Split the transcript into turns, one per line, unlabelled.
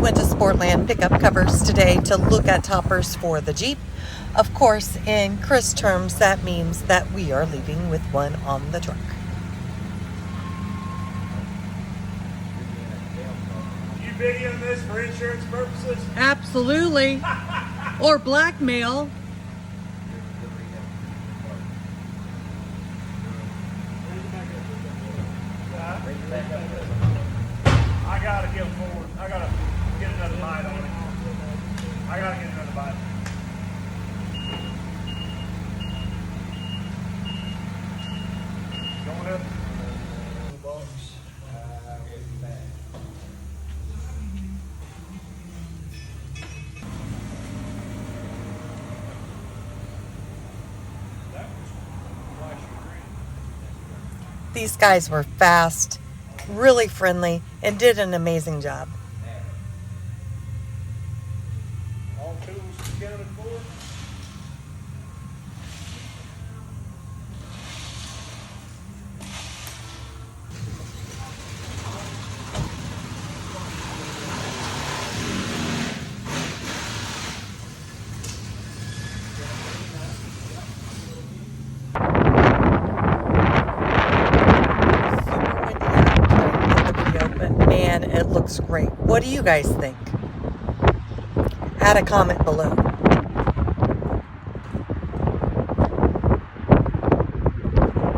went to Sportland pick up covers today to look at toppers for the Jeep. Of course, in Chris terms, that means that we are leaving with one on the truck.
You videoing this for insurance purposes?
Absolutely. Or blackmail.
I gotta get forward. I gotta get another bite on it. I gotta get another bite. Going up.
These guys were fast, really friendly, and did an amazing job.
All tools accounted for.
Man, it looks great. What do you guys think? Add a comment below.